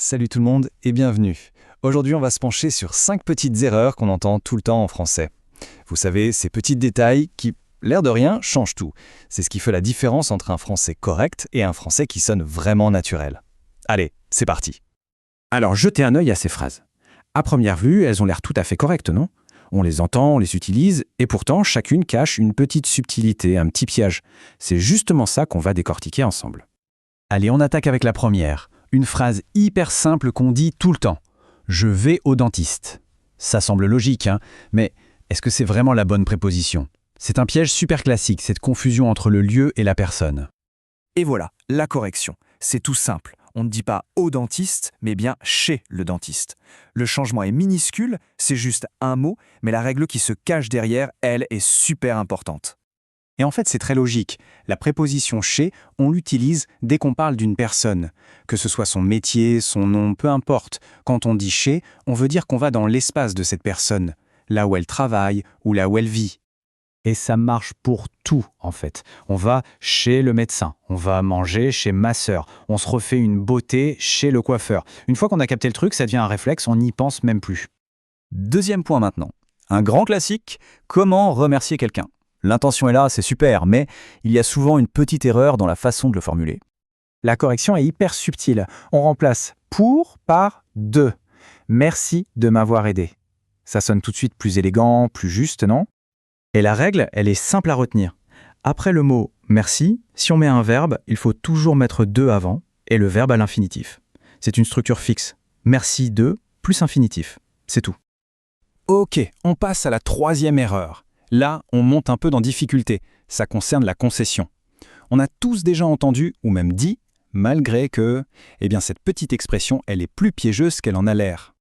Salut tout le monde et bienvenue. Aujourd'hui, on va se pencher sur 5 petites erreurs qu'on entend tout le temps en français. Vous savez, ces petits détails qui, l'air de rien, changent tout. C'est ce qui fait la différence entre un français correct et un français qui sonne vraiment naturel. Allez, c'est parti. Alors, jetez un œil à ces phrases. À première vue, elles ont l'air tout à fait correctes, non? On les entend, on les utilise, et pourtant, chacune cache une petite subtilité, un petit piège. C'est justement ça qu'on va décortiquer ensemble. Allez, on attaque avec la première. Une phrase hyper simple qu'on dit tout le temps. Je vais au dentiste. Ça semble logique, hein, mais est-ce que c'est vraiment la bonne préposition? C'est un piège super classique, cette confusion entre le lieu et la personne. Et voilà, la correction. C'est tout simple. On ne dit pas au dentiste, mais bien chez le dentiste. Le changement est minuscule, c'est juste un mot, mais la règle qui se cache derrière, elle, est super importante. Et en fait, c'est très logique. La préposition « chez », on l'utilise dès qu'on parle d'une personne. Que ce soit son métier, son nom, peu importe. Quand on dit « chez », on veut dire qu'on va dans l'espace de cette personne, là où elle travaille ou là où elle vit. Et ça marche pour tout, en fait. On va chez le médecin, on va manger chez ma sœur, on se refait une beauté chez le coiffeur. Une fois qu'on a capté le truc, ça devient un réflexe, on n'y pense même plus. Deuxième point maintenant. Un grand classique, comment remercier quelqu'un? L'intention est là, c'est super, mais il y a souvent une petite erreur dans la façon de le formuler. La correction est hyper subtile. On remplace « pour » par « de ». Merci de m'avoir aidé. Ça sonne tout de suite plus élégant, plus juste, non? Et la règle, elle est simple à retenir. Après le mot « merci », si on met un verbe, il faut toujours mettre « de » avant et le verbe à l'infinitif. C'est une structure fixe. Merci de plus infinitif. C'est tout. Ok, on passe à la troisième erreur. Là, on monte un peu dans difficulté. Ça concerne la concession. On a tous déjà entendu, ou même dit, malgré que... Eh bien, cette petite expression, elle est plus piégeuse qu'elle en a l'air.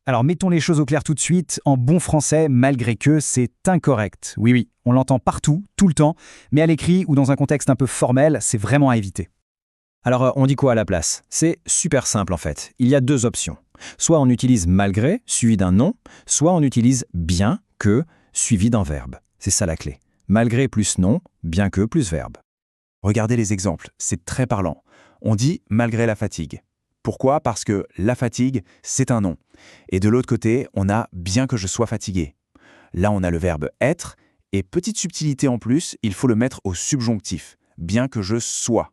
Alors, mettons les choses au clair tout de suite. En bon français, malgré que, c'est incorrect. Oui, on l'entend partout, tout le temps, mais à l'écrit ou dans un contexte un peu formel, c'est vraiment à éviter. Alors, on dit quoi à la place? C'est super simple en fait. Il y a deux options. Soit on utilise malgré, suivi d'un nom, soit on utilise bien que, suivi d'un verbe. C'est ça la clé. Malgré plus nom, bien que plus verbe. Regardez les exemples, c'est très parlant. On dit malgré la fatigue. Pourquoi? Parce que la fatigue, c'est un nom. Et de l'autre côté, on a bien que je sois fatigué. Là, on a le verbe être, et petite subtilité en plus, il faut le mettre au subjonctif. Bien que je sois.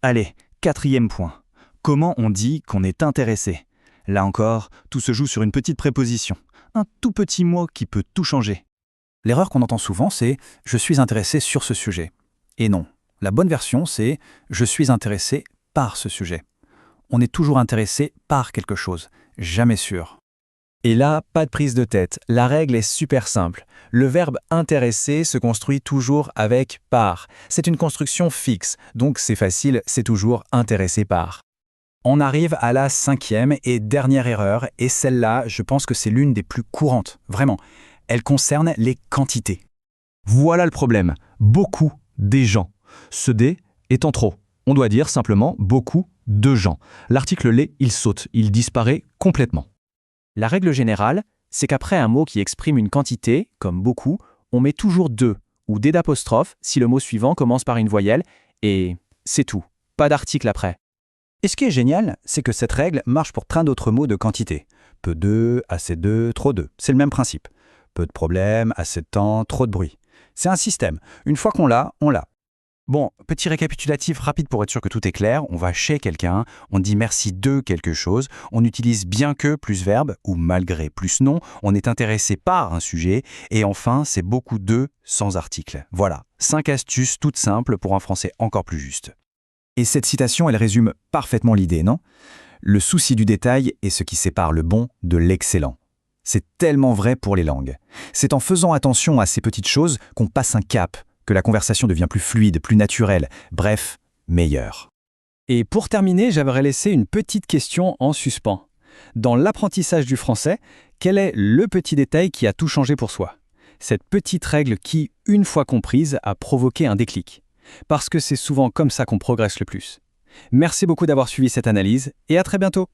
Allez, quatrième point. Comment on dit qu'on est intéressé? Là encore, tout se joue sur une petite préposition. Un tout petit mot qui peut tout changer. L'erreur qu'on entend souvent, c'est « je suis intéressé sur ce sujet ». Et non, la bonne version, c'est « je suis intéressé par ce sujet ». On est toujours intéressé par quelque chose, jamais sûr. Et là, pas de prise de tête. La règle est super simple. Le verbe « intéresser » se construit toujours avec « par ». C'est une construction fixe, donc c'est facile, c'est toujours « intéressé par ». On arrive à la cinquième et dernière erreur, et celle-là, je pense que c'est l'une des plus courantes, vraiment. Elle concerne les quantités. Voilà le problème. Beaucoup des gens. Ce des étant trop. On doit dire simplement beaucoup de gens. L'article les, il saute, il disparaît complètement. La règle générale, c'est qu'après un mot qui exprime une quantité, comme beaucoup, on met toujours de ou des d'apostrophe si le mot suivant commence par une voyelle, et c'est tout. Pas d'article après. Et ce qui est génial, c'est que cette règle marche pour plein d'autres mots de quantité. Peu de, assez de, trop de. C'est le même principe. Peu de problèmes, assez de temps, trop de bruit. C'est un système. Une fois qu'on l'a, on l'a. Bon, petit récapitulatif rapide pour être sûr que tout est clair. On va chez quelqu'un, on dit merci de quelque chose, on utilise bien que plus verbe ou malgré plus nom, on est intéressé par un sujet, et enfin, c'est beaucoup de sans article. Voilà, 5 astuces toutes simples pour un français encore plus juste. Et cette citation, elle résume parfaitement l'idée, non? Le souci du détail est ce qui sépare le bon de l'excellent. C'est tellement vrai pour les langues. C'est en faisant attention à ces petites choses qu'on passe un cap, que la conversation devient plus fluide, plus naturelle, bref, meilleure. Et pour terminer, j'aimerais laisser une petite question en suspens. Dans l'apprentissage du français, quel est le petit détail qui a tout changé pour soi? Cette petite règle qui, une fois comprise, a provoqué un déclic. Parce que c'est souvent comme ça qu'on progresse le plus. Merci beaucoup d'avoir suivi cette analyse et à très bientôt.